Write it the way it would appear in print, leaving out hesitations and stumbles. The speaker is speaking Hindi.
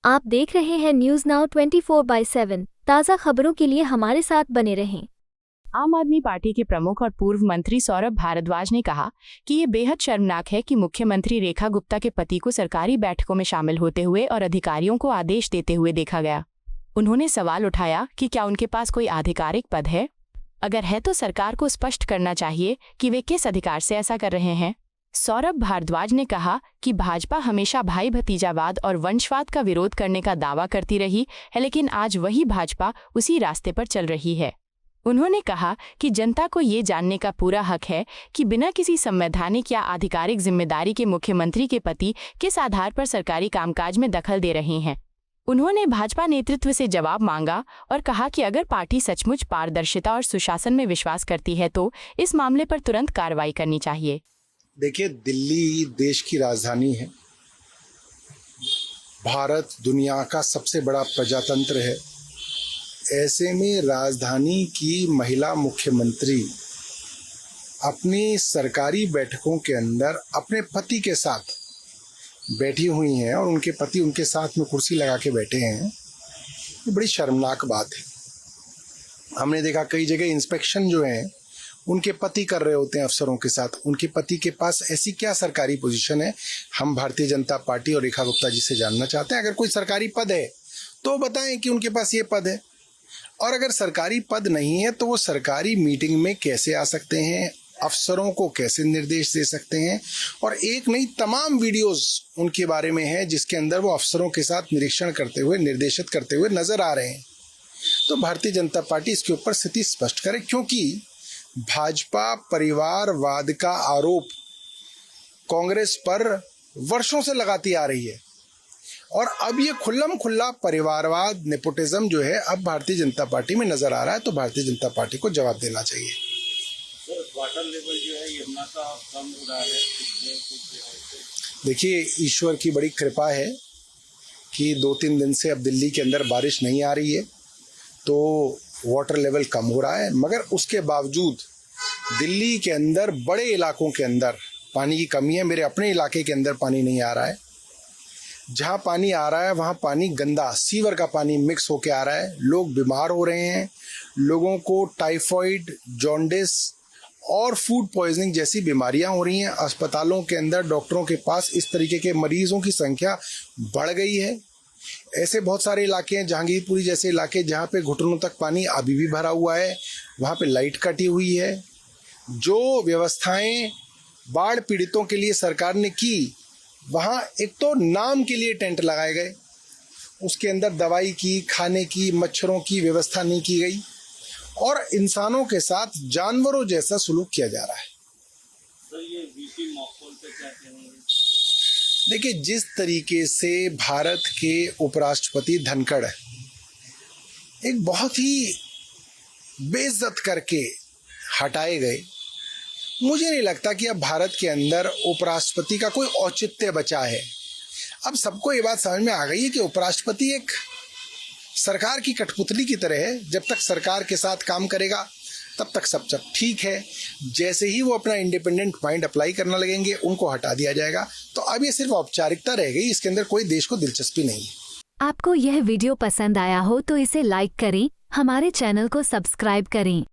आप देख रहे हैं न्यूज नाउ 24/7 ताज़ा खबरों के लिए हमारे साथ बने रहें। आम आदमी पार्टी के प्रमुख और पूर्व मंत्री सौरभ भारद्वाज ने कहा कि ये बेहद शर्मनाक है कि मुख्यमंत्री रेखा गुप्ता के पति को सरकारी बैठकों में शामिल होते हुए और अधिकारियों को आदेश देते हुए देखा गया। उन्होंने सवाल उठाया कि क्या उनके पास कोई आधिकारिक पद है? अगर है तो सरकार को स्पष्ट करना चाहिए कि वे किस अधिकार से ऐसा कर रहे हैं। सौरभ भारद्वाज ने कहा कि भाजपा हमेशा भाई भतीजावाद और वंशवाद का विरोध करने का दावा करती रही है, लेकिन आज वही भाजपा उसी रास्ते पर चल रही है। उन्होंने कहा कि जनता को ये जानने का पूरा हक है कि बिना किसी संवैधानिक या आधिकारिक जिम्मेदारी के मुख्यमंत्री के पति किस आधार पर सरकारी कामकाज में दखल दे रहे हैं। उन्होंने भाजपा नेतृत्व से जवाब मांगा और कहा कि अगर पार्टी सचमुच पारदर्शिता और सुशासन में विश्वास करती है तो इस मामले पर तुरंत कार्रवाई करनी चाहिए। देखिए, दिल्ली देश की राजधानी है। भारत दुनिया का सबसे बड़ा प्रजातंत्र है। ऐसे में राजधानी की महिला मुख्यमंत्री अपनी सरकारी बैठकों के अंदर अपने पति के साथ बैठी हुई हैं और उनके पति उनके साथ में कुर्सी लगा के बैठे हैं। ये बड़ी शर्मनाक बात है। हमने देखा कई जगह इंस्पेक्शन जो है उनके पति कर रहे होते हैं अफसरों के साथ। उनके पति के पास ऐसी क्या सरकारी पोजीशन है? हम भारतीय जनता पार्टी और रेखा गुप्ता जी से जानना चाहते हैं। अगर कोई सरकारी पद है तो बताएं कि उनके पास ये पद है, और अगर सरकारी पद नहीं है तो वो सरकारी मीटिंग में कैसे आ सकते हैं, अफसरों को कैसे निर्देश दे सकते हैं। और एक नहीं, तमाम वीडियोस उनके बारे में है जिसके अंदर वो अफसरों के साथ निरीक्षण करते हुए, निर्देशित करते हुए नजर आ रहे हैं। तो भारतीय जनता पार्टी इसके ऊपर स्थिति स्पष्ट करे, क्योंकि भाजपा परिवारवाद का आरोप कांग्रेस पर वर्षों से लगाती आ रही है, और अब ये खुल्लम खुल्ला परिवारवाद, नेपोटिज्म जो है अब भारतीय जनता पार्टी में नजर आ रहा है। तो भारतीय जनता पार्टी को जवाब देना चाहिए। वाटर लेवल जो है यमुना का कम हो रहा है। देखिए, ईश्वर की बड़ी कृपा है कि 2-3 दिन से अब दिल्ली के अंदर बारिश नहीं आ रही है, तो वाटर लेवल कम हो रहा है। मगर उसके बावजूद दिल्ली के अंदर बड़े इलाकों के अंदर पानी की कमी है। मेरे अपने इलाके के अंदर पानी नहीं आ रहा है। जहाँ पानी आ रहा है वहाँ पानी गंदा, सीवर का पानी मिक्स होके आ रहा है। लोग बीमार हो रहे हैं। लोगों को टाइफाइड, जॉन्डिस और फूड पॉइजनिंग जैसी बीमारियां हो रही हैं। अस्पतालों के अंदर डॉक्टरों के पास इस तरीके के मरीजों की संख्या बढ़ गई है। ऐसे बहुत सारे इलाके हैं, जहांगीरपुरी जैसे इलाके, जहाँ पे घुटनों तक पानी अभी भी भरा हुआ है। वहाँ पे लाइट कटी हुई है। जो व्यवस्थाएं बाढ़ पीड़ितों के लिए सरकार ने की, वहाँ एक तो नाम के लिए टेंट लगाए गए, उसके अंदर दवाई की, खाने की, मच्छरों की व्यवस्था नहीं की गई, और इंसानों के साथ जानवरों जैसा सुलूक किया जा रहा है। तो ये वीपी मॉकपोल पे क्या कहेंगे? देखिए, जिस तरीके से भारत के उपराष्ट्रपति धनखड़ एक बहुत ही बेइज्जत करके हटाए गए, मुझे नहीं लगता कि अब भारत के अंदर उपराष्ट्रपति का कोई औचित्य बचा है। अब सबको ये बात समझ में आ गई है कि उपराष्ट्रपति एक सरकार की कठपुतली की तरह है। जब तक सरकार के साथ काम करेगा तब तक सब ठीक है। जैसे ही वो अपना इंडिपेंडेंट माइंड अप्लाई करने लगेंगे, उनको हटा दिया जाएगा। तो अब ये सिर्फ औपचारिकता रह गई, इसके अंदर कोई देश को दिलचस्पी नहीं है। आपको यह वीडियो पसंद आया हो तो इसे लाइक करें, हमारे चैनल को सब्सक्राइब करें।